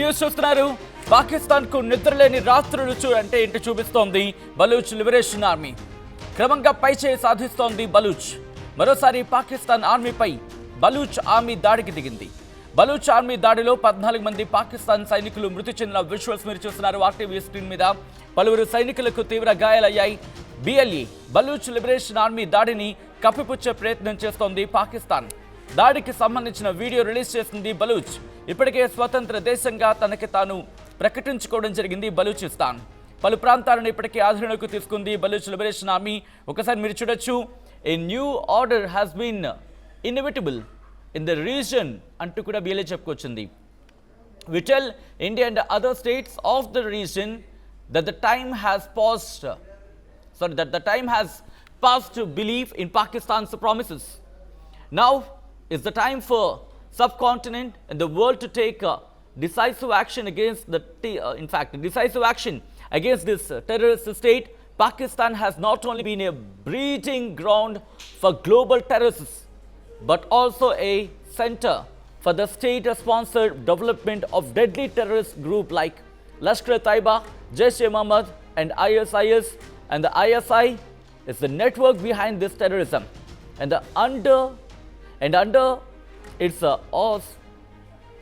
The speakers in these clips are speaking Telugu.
న్యూస్ చూస్తున్నారు. పాకిస్తాన్ కు నిద్రలేని రాత్రులు అంటే ఏంటి చూపిస్తోంది బలూచ్ లిబరేషన్ ఆర్మీ. క్రమంగా పైచేయి సాధిస్తోంది బలూచ్. మరోసారి పాకిస్తాన్ ఆర్మీపై బలూచ్ ఆర్మీ దాడికి దిగింది. బలూచ్ ఆర్మీ దాడిలో 14 మంది పాకిస్తాన్ సైనికులు మృతి చెందిన విజువల్స్ మీరు చూస్తున్నారు ఆర్టీవీ స్క్రీన్ మీద. పలువురు సైనికులకు తీవ్ర గాయాలయ్యాయి. బిఎల్ఏ బలూచ్ లిబరేషన్ ఆర్మీ దాడిని కప్పిపుచ్చే ప్రయత్నం చేస్తోంది పాకిస్తాన్. దాడికి సంబంధించిన వీడియో రిలీజ్ చేసింది బలూచ్. ఇప్పటికే స్వతంత్ర దేశంగా తనకి తాను ప్రకటించుకోవడం జరిగింది బలూచిస్తాన్. పలు ప్రాంతాలను ఇప్పటికే ఆధీనంలోకి తీసుకుంది బలూచ్ లిబరేషన్ ఆర్మీ. ఒకసారి మీరు చూడొచ్చు, a new order has been inevitable in the region అంటూ కూడా బిఎల్ఏ చెప్పుకొచ్చింది. We tell India and other states of the region that the time has passed to believe in Pakistan's promises. Now is the time for subcontinent and the world to take decisive action against this terrorist state. Pakistan has not only been a breeding ground for global terrorists, but also a center for the state-sponsored development of deadly terrorist group like Lashkar-e-Taiba, Jaish-e-Mohammed and ISIS. And the ISI is the network behind this terrorism. And under its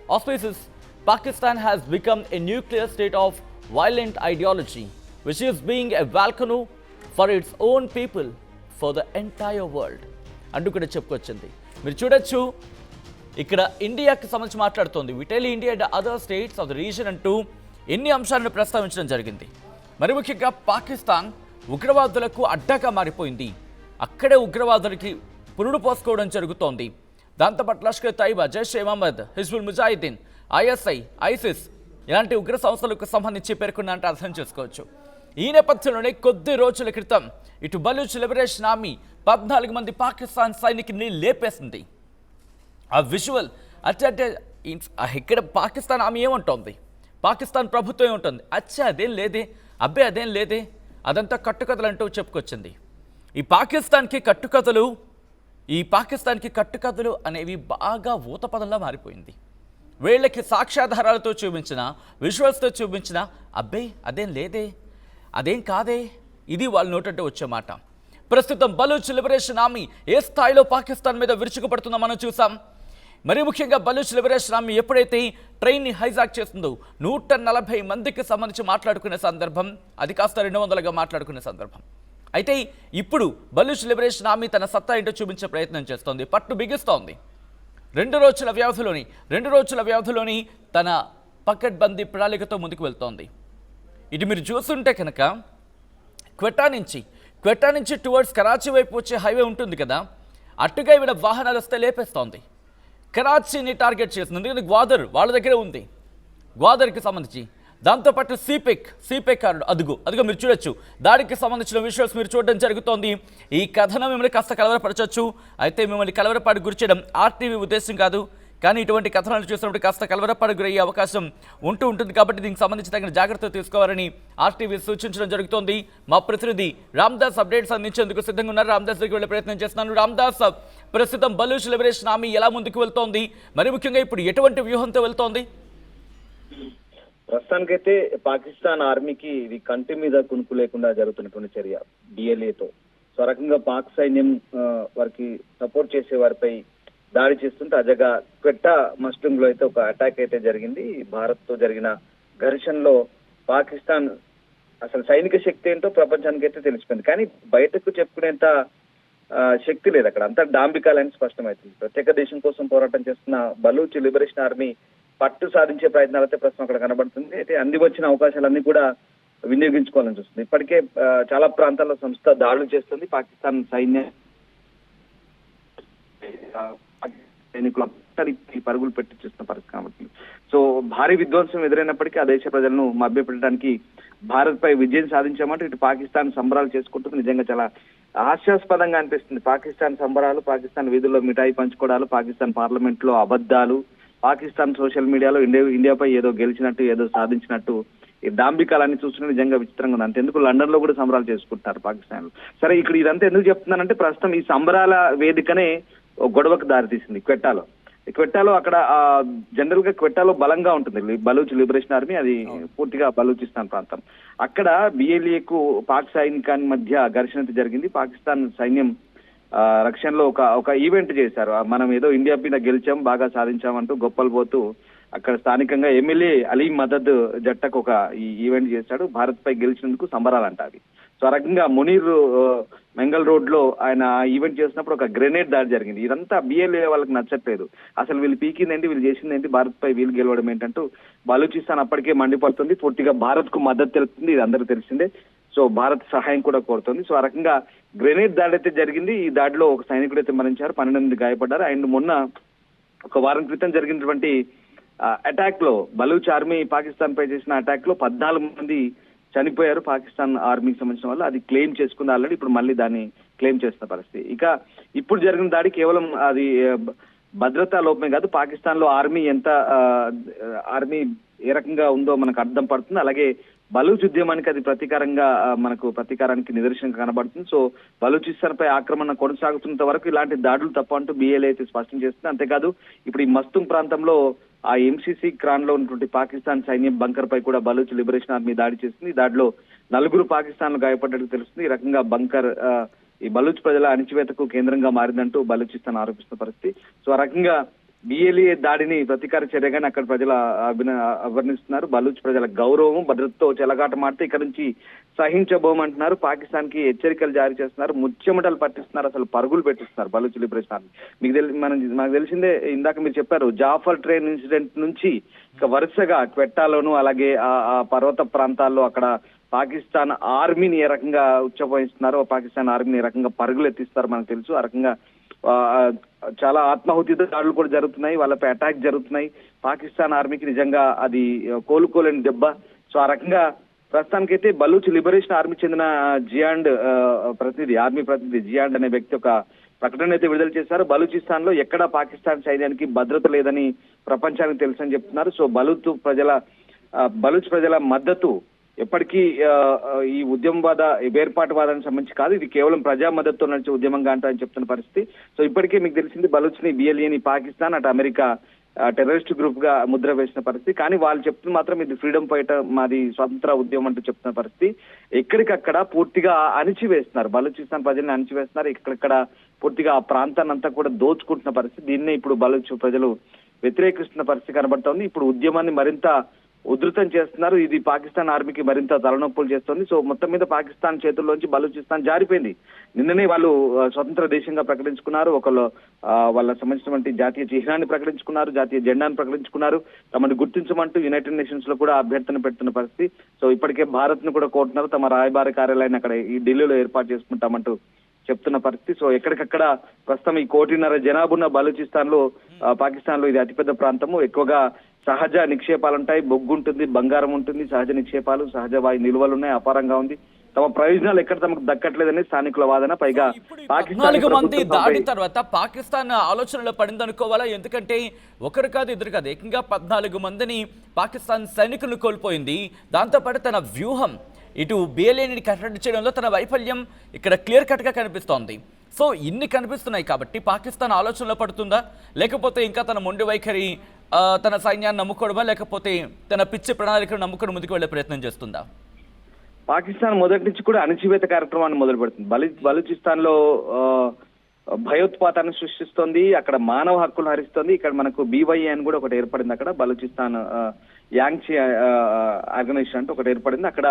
auspices, Pakistan has become a nuclear state of violent ideology, which is being a volcano for its own people, for the entire world. అంటూ కూడా చెప్పుకొచ్చింది. మీరు చూడొచ్చు, ఇక్కడ ఇండియాకి సంబంధించి మాట్లాడుతోంది. We tell India and other states of the region అంటూ ఎన్ని అంశాలను ప్రస్తావించడం జరిగింది. మరి ముఖ్యంగా పాకిస్తాన్ ఉగ్రవాదులకు అడ్డగా మారిపోయింది. అక్కడే ఉగ్రవాదులకి పురుడు పోసుకోవడం జరుగుతోంది. దాంతోపాటు లష్కర్ తైబా, జైష్-e-మొహమ్మద్, హిజ్బుల్ ముజాహిద్దీన్, ఐఎస్ఐ, ఐసిస్ ఇలాంటి ఉగ్ర సంస్థలకు సంబంధించి పేర్కొన్నంటే అర్థం చేసుకోవచ్చు. ఈ నేపథ్యంలోనే కొద్ది రోజుల క్రితం ఇటు బలూచ్ లిబరేషన్ ఆర్మీ 14 మంది పాకిస్తాన్ సైనికుల్ని లేపేసింది. ఆ విజువల్ అంటే ఇక్కడ పాకిస్తాన్ ఆమె ఏమంటోంది, పాకిస్తాన్ ప్రభుత్వం ఏముంటుంది, అదేం లేదే, అదేం లేదే, అదంతా కట్టుకథలు అంటూ చెప్పుకొచ్చింది. ఈ పాకిస్తాన్కి కట్టుకథలు అనేవి బాగా ఊతపదంలా మారిపోయింది. వీళ్ళకి సాక్ష్యాధారాలతో చూపించిన, విజువల్స్తో చూపించిన అదేం లేదే, అదేం కాదే, ఇది వాళ్ళ నోటంటే వచ్చే మాట. ప్రస్తుతం బలూచ్ లిబరేషన్ ఆర్మీ ఏ స్థాయిలో పాకిస్తాన్ మీద విరుచుకుపడుతుందో మనం చూసాం. మరి ముఖ్యంగా బలూచ్ లిబరేషన్ ఆర్మీ ఎప్పుడైతే ట్రైన్ని హైజాక్ చేస్తుందో 140 మందికి సంబంధించి మాట్లాడుకునే సందర్భం, అది కాస్త 200గా మాట్లాడుకునే సందర్భం. అయితే ఇప్పుడు బలూచ్ లిబరేషన్ ఆర్మీ తన సత్తా ఏంటో చూపించే ప్రయత్నం చేస్తోంది, పట్టు బిగిస్తోంది. 2 రోజుల వ్యవధిలోని తన పకడ్బందీ ప్రణాళికతో ముందుకు వెళ్తోంది. ఇటు మీరు చూస్తుంటే కనుక క్వెటా నుంచి టువర్డ్స్ కరాచీ వైపు వచ్చే హైవే ఉంటుంది కదా, అట్టుగా ఈవిడ వాహనాలు వస్తే లేపేస్తోంది. కరాచీని టార్గెట్ చేస్తుంది, ఎందుకంటే గ్వాదర్ వాళ్ళ దగ్గరే ఉంది, గ్వాదర్కి సంబంధించి. దాంతోపాటు సిపెక్ అదుగో మీరు చూడొచ్చు, దాడికి సంబంధించిన విజువల్స్ మీరు చూడడం జరుగుతోంది. ఈ కథనం మిమ్మల్ని కాస్త కలవరపరచవచ్చు. అయితే మిమ్మల్ని కలవరపాటు గురి చేయడం ఆర్టీవీ ఉద్దేశం కాదు, కానీ ఇటువంటి కథనాలు చూసినప్పుడు కాస్త కలవరపాటు గురయ్యే అవకాశం ఉంటుంది. కాబట్టి దీనికి సంబంధించి తగిన జాగ్రత్తలు తీసుకోవాలని ఆర్టీవీ సూచించడం జరుగుతోంది. మా ప్రతినిధి రామ్దాస్ అప్డేట్స్ అందించేందుకు సిద్ధంగా ఉన్నారు. రామ్దాస్ దగ్గరికి వెళ్ళే ప్రయత్నం చేస్తున్నాను. రామ్దాస్, ప్రస్తుతం బలూచ్ లిబరేషన్ ఆర్మీ ఎలా ముందుకు వెళ్తోంది, మరి ముఖ్యంగా ఇప్పుడు ఎటువంటి వ్యూహంతో వెళ్తోంది? ప్రస్తుతానికైతే పాకిస్తాన్ ఆర్మీకి ఇది కంటి మీద కునుకు లేకుండా జరుగుతున్నటువంటి చర్య బిఎల్ఏతో. సో రకంగా పాక్ సైన్యం వారికి సపోర్ట్ చేసే వారిపై దాడి చేస్తుంటే తాజాగా క్వెట్టా మస్టుంగ్ లో అయితే ఒక అటాక్ అయితే జరిగింది. భారత్ తో జరిగిన ఘర్షణలో పాకిస్తాన్ అసలు సైనిక శక్తి ఏంటో ప్రపంచానికి అయితే తెలిసిపోయింది, కానీ బయటకు చెప్పుకునేంత శక్తి లేదు అక్కడ, అంతా డాంబికాలని స్పష్టమవుతుంది. ప్రత్యేక దేశం కోసం పోరాటం చేస్తున్న బలూచ్ లిబరేషన్ ఆర్మీ పట్టు సాధించే ప్రయత్నాలు అయితే ప్రస్తుతం అక్కడ కనబడుతుంది. అయితే అంది వచ్చిన అవకాశాలన్నీ కూడా వినియోగించుకోవాలని చూస్తుంది. ఇప్పటికే చాలా ప్రాంతాల్లో సంస్థ దాడులు చేస్తుంది. పాకిస్తాన్ సైనికులు పరుగులు పెట్టించేస్తున్న పరిస్థితి కాబట్టి సో భారీ విధ్వంసం ఎదురైనప్పటికీ ఆ దేశ ప్రజలను మభ్యపెట్టడానికి భారత్ పై విజయం సాధించామంటే ఇటు పాకిస్తాన్ సంబరాలు చేసుకుంటుంది. నిజంగా చాలా హాస్యాస్పదంగా అనిపిస్తుంది. పాకిస్తాన్ సంబరాలు, పాకిస్తాన్ వీధుల్లో మిఠాయి పంచుకోవడాలు, పాకిస్తాన్ పార్లమెంట్ లో అబద్ధాలు, పాకిస్తాన్ సోషల్ మీడియాలో ఇండియాపై ఏదో గెలిచినట్టు, ఏదో సాధించినట్టు ఈ డాంబికాలన్నీ చూస్తుంటే నిజంగా విచిత్రంగా ఉంది. అంతెందుకు లండన్ లో కూడా సంబరాలు చేసుకుంటున్నారు పాకిస్తాన్ లో. సరే, ఇక్కడ ఇదంతా ఎందుకు చెప్తున్నానంటే ప్రస్తుతం ఈ సంబరాల వేదికనే గొడవకు దారితీసింది క్వెట్టాలో. క్వెట్టాలో అక్కడ జనరల్ గా క్వెట్టాలో బలంగా ఉంటుంది బలూచ్ లిబరేషన్ ఆర్మీ, అది పూర్తిగా బలూచిస్తాన్ ప్రాంతం. అక్కడ బిఎల్ఏకు పాక్ సైనికాని మధ్య ఘర్షణ జరిగింది. పాకిస్తాన్ సైన్యం రక్షణలో ఒక ఈవెంట్ చేశారు. మనం ఏదో ఇండియా మీద గెలిచాం, బాగా సాధించామంటూ గొప్పలు పోతూ అక్కడ స్థానికంగా ఎమ్మెల్యే అలీ మదద్ జట్టకు ఒక ఈ ఈవెంట్ చేశాడు. భారత్ పై గెలిచినందుకు సంబరాలంట అవి. సో ఆ రకంగా మునీర్ మెంగల్ రోడ్ లో ఆయన ఈవెంట్ చేసినప్పుడు ఒక గ్రెనేడ్ దాడి జరిగింది. ఇదంతా బిఎల్ఏ వాళ్ళకి నచ్చట్లేదు. అసలు వీళ్ళు పీకిందేంటి, వీళ్ళు చేసిందేంటి, భారత్ పై వీళ్ళు గెలవడం ఏంటంటూ బలూచిస్తాన్ అప్పటికే మండిపడుతుంది. పూర్తిగా భారత్ కు మద్దతు తెలుపుతుంది. ఇది అందరూ తెలిసిందే. సో భారత్ సహాయం కూడా కోరుతుంది. సో ఆ రకంగా గ్రెనేడ్ దాడి అయితే జరిగింది. ఈ దాడిలో ఒక సైనికుడు అయితే మరణించారు, 12 మంది గాయపడ్డారు. అండ్ మొన్న ఒక వారం క్రితం జరిగినటువంటి అటాక్ లో బలూచ్ ఆర్మీ పాకిస్తాన్ పై చేసిన అటాక్ లో 14 మంది చనిపోయారు పాకిస్తాన్ ఆర్మీకి సంబంధించిన వాళ్ళు. అది క్లెయిమ్ చేసుకుంది ఆల్రెడీ, ఇప్పుడు మళ్ళీ దాన్ని క్లెయిమ్ చేస్తున్న పరిస్థితి. ఇక ఇప్పుడు జరిగిన దాడి కేవలం అది భద్రతా లోపమే కాదు, పాకిస్తాన్ లో ఆర్మీ ఆర్మీ ఏ రకంగా ఉందో మనకు అర్థం పడుతుంది. అలాగే బలూచ్ ఉద్యమానికి అది ప్రతీకారానికి నిదర్శనంగా కనబడుతుంది. సో బలూచిస్తాన్ పై ఆక్రమణ కొనసాగుతున్నంత వరకు ఇలాంటి దాడులు తప్ప అంటూ బిఎల్ఏ అయితే స్పష్టం చేస్తుంది. అంతేకాదు ఇప్పుడు ఈ మస్తుంగ్ ప్రాంతంలో ఆ ఎంసీసీ క్రాన్ లో ఉన్నటువంటి పాకిస్తాన్ సైన్యం బంకర్ పై కూడా బలూచ్ లిబరేషన్ ఆర్మీ దాడి చేసింది. దాడిలో 4 పాకిస్తాన్ లో గాయపడ్డట్టు తెలుస్తుంది. ఈ రకంగా బంకర్ ఈ బలూచ్ ప్రజల అణిచివేతకు కేంద్రంగా మారిందంటూ బలూచిస్తాన్ ఆరోపిస్తున్న పరిస్థితి. సో ఆ రకంగా బిఎల్ఏ దాడిని ప్రతీకార చర్యగానే అక్కడ ప్రజలు అభివర్ణిస్తున్నారు. బలూచ్ ప్రజల గౌరవం భద్రతతో చెలగాటమాడితే ఇక్కడ నుంచి సహించబోమంటున్నారు. పాకిస్తాన్ కి హెచ్చరికలు జారీ చేస్తున్నారు, ముచ్చెమటలు పట్టిస్తున్నారు, అసలు పరుగులు పెట్టిస్తున్నారు బలూచ్ లిబరేషన్ ఆర్మీ. మనకు తెలిసిందే, ఇందాక మీరు చెప్పారు జాఫర్ ట్రైన్ ఇన్సిడెంట్ నుంచి ఇక వరుసగా క్వెట్టాలోను అలాగే ఆ పర్వత ప్రాంతాల్లో అక్కడ పాకిస్తాన్ ఆర్మీని ఏ రకంగా ఉచ్చపోయిస్తున్నారో, పాకిస్తాన్ ఆర్మీని ఏ రకంగా పరుగులు ఎత్తిస్తారో మనకు తెలుసు. ఆ రకంగా చాలా ఆత్మాహుతి దాడులు కూడా జరుగుతున్నాయి, వాళ్ళపై అటాక్ జరుగుతున్నాయి. పాకిస్తాన్ ఆర్మీకి నిజంగా అది కోలుకోలేని దెబ్బ. సో ఆ రకంగా ప్రస్తుతానికైతే బలూచ్ లిబరేషన్ ఆర్మీ చెందిన జియాండ్ ఆర్మీ ప్రతినిధి జియాండ్ అనే వ్యక్తి ఒక ప్రకటన అయితే విడుదల చేశారు. బలూచిస్తాన్ లో ఎక్కడా పాకిస్తాన్ సైన్యానికి భద్రత లేదని ప్రపంచానికి తెలుసని చెప్తున్నారు. సో బలూచ్ ప్రజల మద్దతు ఎప్పటికీ ఈ ఉద్యమవాద వేర్పాటువాదానికి సంబంధించి కాదు, ఇది కేవలం ప్రజా మద్దతుతో నడిచే ఉద్యమంగా అంటారని చెప్తున్న పరిస్థితి. సో ఇప్పటికే మీకు తెలిసింది బలూచ్ ని బిఎల్ఏని పాకిస్తాన్ అటు అమెరికా టెర్రరిస్ట్ గ్రూప్ గా ముద్ర వేసిన పరిస్థితి. కానీ వాళ్ళు చెప్తున్న మాత్రం ఇది ఫ్రీడమ్ ఫైటర్, మాది స్వతంత్ర ఉద్యమం అంటూ చెప్తున్న పరిస్థితి. ఎక్కడికక్కడ పూర్తిగా అణిచివేస్తున్నారు, బలూచిస్తాన్ ప్రజల్ని అణిచివేస్తున్నారు. ఇక్కడక్కడ పూర్తిగా ఆ ప్రాంతాన్ని అంతా కూడా దోచుకుంటున్న పరిస్థితి. దీన్నే ఇప్పుడు బలూచ్ ప్రజలు వ్యతిరేకిస్తున్న పరిస్థితి కనబడుతోంది. ఇప్పుడు ఉద్యమాన్ని మరింత ఉధృతం చేస్తున్నారు. ఇది పాకిస్తాన్ ఆర్మీకి మరింత తలనొప్పులు చేస్తోంది. సో మొత్తం మీద పాకిస్తాన్ చేతుల్లోంచి బలూచిస్తాన్ జారిపోయింది. నిన్ననే వాళ్ళు స్వతంత్ర దేశంగా ప్రకటించుకున్నారు. వాళ్ళ సంబంధించినటువంటి జాతీయ చిహ్నాన్ని ప్రకటించుకున్నారు, జాతీయ జెండాను ప్రకటించుకున్నారు. తమను గుర్తించమంటూ యునైటెడ్ నేషన్స్ లో కూడా అభ్యర్థన పెడుతున్న పరిస్థితి. సో ఇప్పటికే భారత్ ను కూడా కోరుతున్నారు, తమ రాయబార కార్యాలయాన్ని అక్కడ ఈ ఢిల్లీలో ఏర్పాటు చేసుకుంటామంటూ చెప్తున్న పరిస్థితి. సో ఎక్కడికక్కడ ప్రస్తుతం ఈ 1.5 కోటి జనాభా బలూచిస్తాన్ లో పాకిస్తాన్ లో ఇది అతిపెద్ద ప్రాంతము. ఎక్కువగా సహజ నిక్షేపాలు ఉంటాయి, బొగ్గు ఉంటుంది, బంగారం ఉంటుంది, సహజ నిక్షేపాలు, సహజ వాయు నిల్వలు ఉన్నాయి, అపారంగా ఉంది. తమ ప్రయోజనాలు ఎక్కడ తమకు దక్కట్లేదని స్థానికుల వాదన. పైగా 14 మంది దాడి తర్వాత పాకిస్తాన్ ఆలోచనలో పడింది అనుకోవాలా? ఎందుకంటే ఒకరు కాదు ఇద్దరు కాదు, ఏకంగా 14 మందిని పాకిస్తాన్ సైనికులను కోల్పోయింది. దాంతోపాటు తన వ్యూహం ఇటు బిఎల్ఏని కట్టడి చేయడంలో తన వైఫల్యం ఇక్కడ క్లియర్ కట్ గా కనిపిస్తోంది. సో ఇన్ని కనిపిస్తున్నాయి కాబట్టి పాకిస్తాన్ ఆలోచనలో పడుతుందా, లేకపోతే ఇంకా తన మొండి వైఖరి తన సైన్యాన్ని నమ్ముకోవడమా, లేకపోతే తన పిచ్చి ప్రణాళికను నమ్ముకొని ముందుకు వెళ్లే ప్రయత్నం చేస్తుందా? పాకిస్తాన్ మొదటి నుంచి కూడా అణచివేత కార్యక్రమాన్ని మొదలు పెడుతుంది. బలూచిస్తాన్ లో భయోత్పాతాన్ని సృష్టిస్తోంది, అక్కడ మానవ హక్కులు హరిస్తోంది. ఇక్కడ మనకు BYA అని కూడా ఒకటి ఏర్పడింది, అక్కడ బలూచిస్తాన్ యాంగ్చి ఆర్గనైజేషన్ అంటే ఒకటి ఏర్పడింది. అక్కడ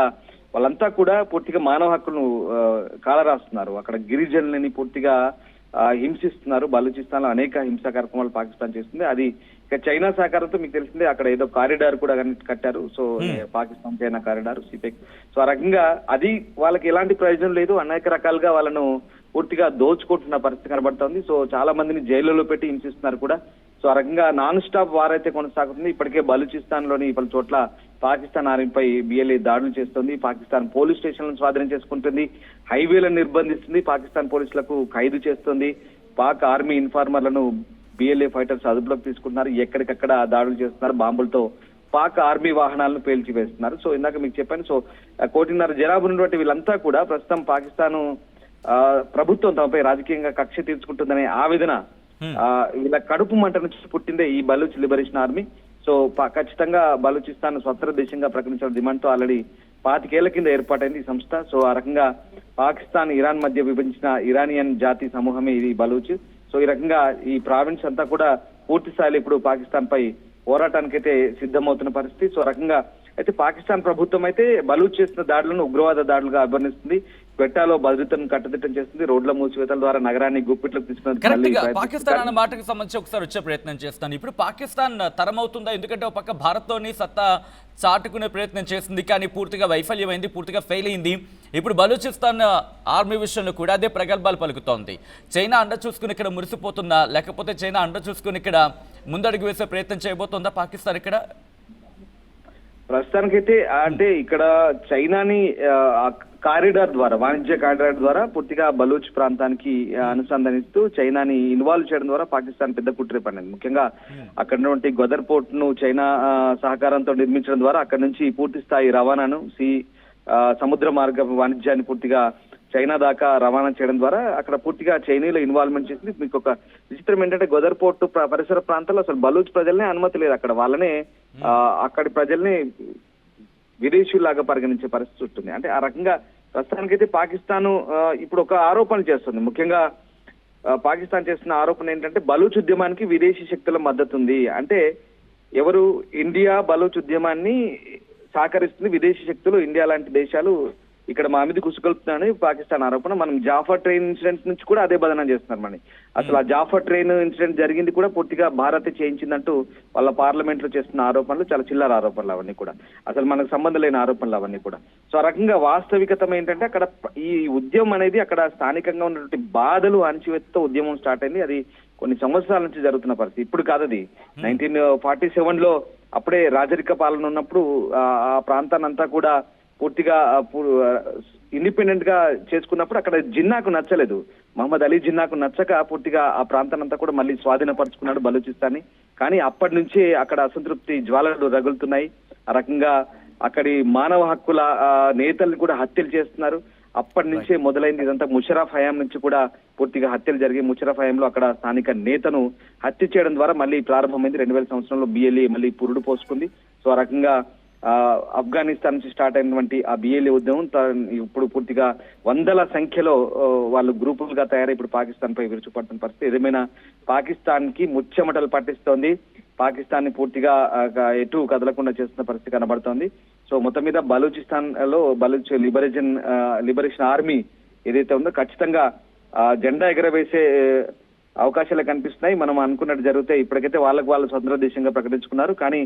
వాళ్ళంతా కూడా పూర్తిగా మానవ హక్కులను కాలరాస్తున్నారు. అక్కడ గిరిజనులని పూర్తిగా హింసిస్తున్నారు. బలూచిస్తాన్ లో అనేక హింసా కార్యక్రమాలు పాకిస్తాన్ చేస్తుంది. అది ఇక చైనా సహకారంతో మీకు తెలిసిందే, అక్కడ ఏదో కారిడార్ కూడా కట్టారు. So Pakistan China corridor సిపెక్. So ఆ రకంగా అది వాళ్ళకి ఎలాంటి ప్రయోజనం లేదు, అనేక రకాలుగా వాళ్ళను పూర్తిగా దోచుకుంటున్న పరిస్థితి కనబడుతోంది. సో చాలా మందిని జైలులో పెట్టి హింసిస్తున్నారు కూడా. సో ఆ రకంగా నాన్ స్టాప్ వార్ అయితే కొనసాగుతుంది. ఇప్పటికే బలూచిస్తాన్ లోని పలు చోట్ల పాకిస్తాన్ ఆర్మీపై బిఎల్ఏ దాడులు చేస్తుంది. పాకిస్తాన్ పోలీస్ స్టేషన్లను స్వాధీనం చేసుకుంటుంది, హైవేలను నిర్బంధిస్తుంది, పాకిస్తాన్ పోలీసులకు ఖైదు చేస్తుంది. పాక్ ఆర్మీ ఇన్ఫార్మర్లను బిఎల్ఏ ఫైటర్స్ అదుపులోకి తీసుకుంటున్నారు, ఎక్కడికక్కడ దాడులు చేస్తున్నారు, బాంబులతో పాక్ ఆర్మీ వాహనాలను పేల్చివేస్తున్నారు. సో ఇందాక మీకు చెప్పాను. సో 1.5 కోటి జనాభా ఉన్నటువంటి వీళ్ళంతా కూడా ప్రస్తుతం పాకిస్తాన్ ప్రభుత్వం తమపై రాజకీయంగా కక్ష తీర్చుకుంటుందనే ఆవేదన వీళ్ళ కడుపు మంట నుంచి పుట్టిందే ఈ బలూచ్ లిబరేషన్ ఆర్మీ. సో ఖచ్చితంగా బలూచిస్తాన్ స్వతంత్ర దేశంగా ప్రకటించిన డిమాండ్ తో ఆల్రెడీ 25 ఏళ్ల కింద ఏర్పాటైంది ఈ సంస్థ. సో ఆ రకంగా పాకిస్తాన్ ఇరాన్ మధ్య విభజించిన ఇరానియన్ జాతి సమూహమే ఇది బలూచ్. సో ఈ రకంగా ఈ ప్రావిన్స్ అంతా కూడా పూర్తి స్థాయిలో ఇప్పుడు పాకిస్తాన్ పై పోరాటానికైతే సిద్ధమవుతున్న పరిస్థితి. సో రకంగా అయితే పాకిస్తాన్ ప్రభుత్వం అయితే బలూచ్ చేసిన దాడులను ఉగ్రవాద దాడులుగా అభివర్ణిస్తుంది. క్వెట్టాలో భద్రతను కట్టుదిట్టం చేస్తుంది. రోడ్ల మూసివేతల ద్వారా నగరాన్ని గుప్పిట్లకు తీసుకున్న పాకిస్తాన్ అన్న మాటకు సంబంధించి ఒకసారి వచ్చే ప్రయత్నం చేస్తాను. ఇప్పుడు పాకిస్తాన్ తరం అవుతుందా? ఎందుకంటే ఒక పక్క భారత్తోని సత్తా చాటుకునే ప్రయత్నం చేసింది, కానీ పూర్తిగా వైఫల్యమైంది, పూర్తిగా ఫెయిల్ అయింది. ఇప్పుడు బలూచిస్తాన్ ఆర్మీ విషయంలో కూడా అదే ప్రగల్భాలు పలుకుతోంది. చైనా అండ చూసుకుని ఇక్కడ మురిసిపోతుందా, లేకపోతే చైనా అండ చూసుకుని ఇక్కడ ముందడుగు వేసే ప్రయత్నం చేయబోతోందా పాకిస్తాన్? ఇక్కడ ప్రస్తుతానికైతే అంటే ఇక్కడ చైనాని కారిడార్ ద్వారా, వాణిజ్య కారిడార్ ద్వారా పూర్తిగా బలూచ్ ప్రాంతానికి అనుసంధానిస్తూ చైనాని ఇన్వాల్వ్ చేయడం ద్వారా పాకిస్తాన్ పెద్ద కుట్రే పడింది. ముఖ్యంగా అక్కడ ఉన్నటువంటి గదర్ పోర్ట్ ను చైనా సహకారంతో నిర్మించడం ద్వారా అక్కడ నుంచి పూర్తి స్థాయి రవాణాను సముద్ర మార్గ వాణిజ్యాన్ని పూర్తిగా చైనా దాకా రవాణా చేయడం ద్వారా అక్కడ పూర్తిగా చైనీలో ఇన్వాల్వ్మెంట్ చేసింది. మీకు ఒక విచిత్రం ఏంటంటే గదర్ పోర్టు పరిసర ప్రాంతాల్లో అసలు బలూచ్ ప్రజలనే అనుమతి లేదు. అక్కడ వాళ్ళనే అక్కడి ప్రజల్ని విదేశీయులాగా పరిగణించే పరిస్థితి ఉంటుంది. అంటే ఆ రకంగా ప్రస్తుతానికైతే పాకిస్తాన్ ఇప్పుడు ఒక ఆరోపణ చేస్తుంది. ముఖ్యంగా పాకిస్తాన్ చేస్తున్న ఆరోపణ ఏంటంటే బలూచ్ ఉద్యమానికి విదేశీ శక్తుల మద్దతు ఉంది. అంటే ఎవరు? ఇండియా బలూచ్ ఉద్యమాన్ని సహకరిస్తుంది, విదేశీ శక్తులు ఇండియా లాంటి దేశాలు ఇక్కడ మా మీద కుసుకొల్పుతున్నారని పాకిస్తాన్ ఆరోపణ. మనం జాఫర్ ట్రైన్ ఇన్సిడెంట్ నుంచి కూడా అదే బదనం చేస్తున్నారు. మరి అసలు ఆ జాఫర్ ట్రైన్ ఇన్సిడెంట్ జరిగింది కూడా పూర్తిగా భారత్ చేయించిందంటూ వాళ్ళ పార్లమెంట్ లో చేస్తున్న ఆరోపణలు చాలా చిల్లర ఆరోపణలు అవన్నీ కూడా, అసలు మనకు సంబంధం లేని ఆరోపణలు అవన్నీ కూడా. సో ఆ రకంగా వాస్తవికత ఏంటంటే అక్కడ ఈ ఉద్యమం అనేది అక్కడ స్థానికంగా ఉన్నటువంటి బాధలు అణచివేతతో ఉద్యమం స్టార్ట్ అయింది. అది కొన్ని సంవత్సరాల నుంచి జరుగుతున్న పరిస్థితి, ఇప్పుడు కాదు. అది 1947లో అప్పుడే రాజరిక పాలన ఉన్నప్పుడు ఆ ప్రాంతాన్ని అంతా కూడా పూర్తిగా ఇండిపెండెంట్ గా చేసుకున్నప్పుడు అక్కడ జిన్నాకు నచ్చలేదు. మహమ్మద్ అలీ జిన్నాకు నచ్చక పూర్తిగా ఆ ప్రాంతాన్ని అంతా కూడా మళ్ళీ స్వాధీనపరుచుకున్నాడు బలూచిస్తాన్ని. కానీ అప్పటి నుంచే అక్కడ అసంతృప్తి జ్వాలలు రగులుతున్నాయి. ఆ రకంగా అక్కడి మానవ హక్కుల నేతల్ని కూడా హత్యలు చేస్తున్నారు. అప్పటి నుంచే మొదలైంది ఇదంతా. ముషరఫ్ హయాం నుంచి కూడా పూర్తిగా హత్యలు జరిగి ముషరఫ్ హయాంలో అక్కడ స్థానిక నేతను హత్య చేయడం ద్వారా మళ్ళీ ప్రారంభమైంది. 2000 సంవత్సరంలో BLA మళ్ళీ పురుడు పోసుకుంది. సో ఆ రకంగా ఆఫ్ఘనిస్తాన్ నుంచి స్టార్ట్ అయినటువంటి ఆ BLA ఉద్యమం ఇప్పుడు పూర్తిగా వందల సంఖ్యలో వాళ్ళు గ్రూపులుగా తయారై ఇప్పుడు పాకిస్తాన్ పై విరుచుపడుతున్న పరిస్థితి. ఏదేమైనా పాకిస్తాన్ కి ముచ్చెమటలు పట్టిస్తోంది. పాకిస్తాన్ ని పూర్తిగా ఎటు కదలకుండా చేస్తున్న పరిస్థితి కనబడుతోంది. సో మొత్తం మీద బలూచిస్తాన్ లో బలూచ్ లిబరేషన్ ఆర్మీ ఏదైతే ఉందో ఖచ్చితంగా జెండా ఎగరవేసే అవకాశాలు కనిపిస్తున్నాయి. మనం అనుకున్నట్టు జరిగితే ఇప్పటికైతే వాళ్ళు స్వతంత్ర దేశంగా ప్రకటించుకున్నారు. కానీ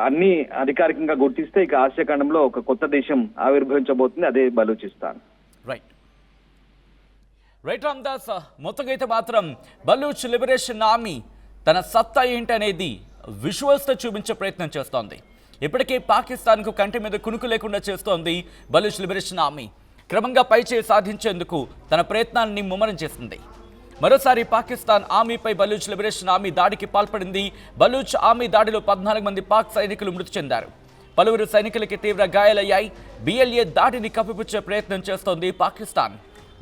అన్ని అధికారికంగా గుర్తిస్తే ఇక ఆసియా ఖండంలో ఒక కొత్త దేశం ఆవిర్భవించబోతుంది, అదే బలూచిస్తాన్. రైట్ రామ్దాస్, మొత్తంగా అయితే మాత్రం బలూచ్ లిబరేషన్ ఆర్మీ తన సత్తా ఏంటి అనేది విజువల్స్తో చూపించే ప్రయత్నం చేస్తోంది. ఇప్పటికే పాకిస్తాన్కు కంటి మీద కునుకు లేకుండా చేస్తోంది బలూచ్ లిబరేషన్ ఆర్మీ. క్రమంగా పైచేయి సాధించేందుకు తన ప్రయత్నాన్ని ముమ్మరం చేస్తుంది. మరోసారి పాకిస్తాన్ ఆర్మీపై బలూచ్ లిబరేషన్ ఆర్మీ దాడికి పాల్పడింది. బలూచ్ ఆర్మీ దాడిలో 14 మంది పాక్ సైనికులు మృతి చెందారు. పలువురు సైనికులకి తీవ్ర గాయాలయ్యాయి. BLA దాడిని కప్పిపుచ్చే ప్రయత్నం చేస్తోంది పాకిస్తాన్.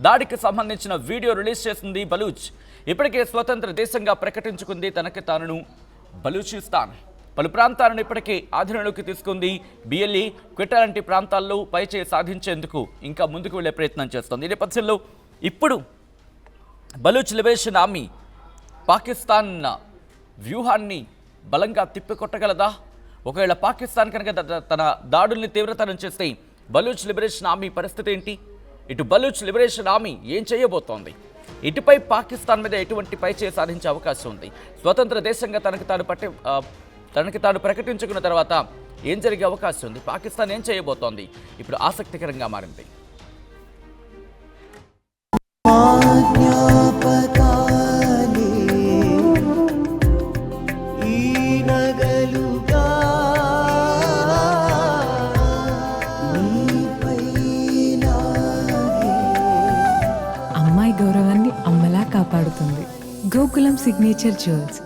దాడికి సంబంధించిన వీడియో రిలీజ్ చేసింది బలూచ్. ఇప్పటికే స్వతంత్ర దేశంగా ప్రకటించుకుంది తనకి తాను బలూచిస్తాన్. పలు ప్రాంతాలను ఇప్పటికే ఆధీనంలోకి తీసుకుంది. BLA క్వెట్టా లాంటి ప్రాంతాల్లో పైచేయి సాధించేందుకు ఇంకా ముందుకు వెళ్లే ప్రయత్నం చేస్తోంది. ఈ నేపథ్యంలో ఇప్పుడు బలూచ్ లిబరేషన్ ఆర్మీ పాకిస్తాన్ వ్యూహాన్ని బలంగా తిప్పికొట్టగలదా? ఒకవేళ పాకిస్తాన్ కనుక తన దాడుల్ని తీవ్రతరం చేస్తే బలూచ్ లిబరేషన్ ఆర్మీ పరిస్థితి ఏంటి? ఇటు బలూచ్ లిబరేషన్ ఆర్మీ ఏం చేయబోతోంది? ఇటుపై పాకిస్తాన్ మీద ఎటువంటి పైచేయి సాధించే అవకాశం ఉంది? స్వతంత్ర దేశంగా తనకి తాను ప్రకటించుకున్న తర్వాత ఏం జరిగే అవకాశం ఉంది? పాకిస్తాన్ ఏం చేయబోతోంది? ఇప్పుడు ఆసక్తికరంగా మారింది. అమ్మాయి గౌరవాన్ని అమ్మలా కాపాడుతుంది. Gokulam signature jewels.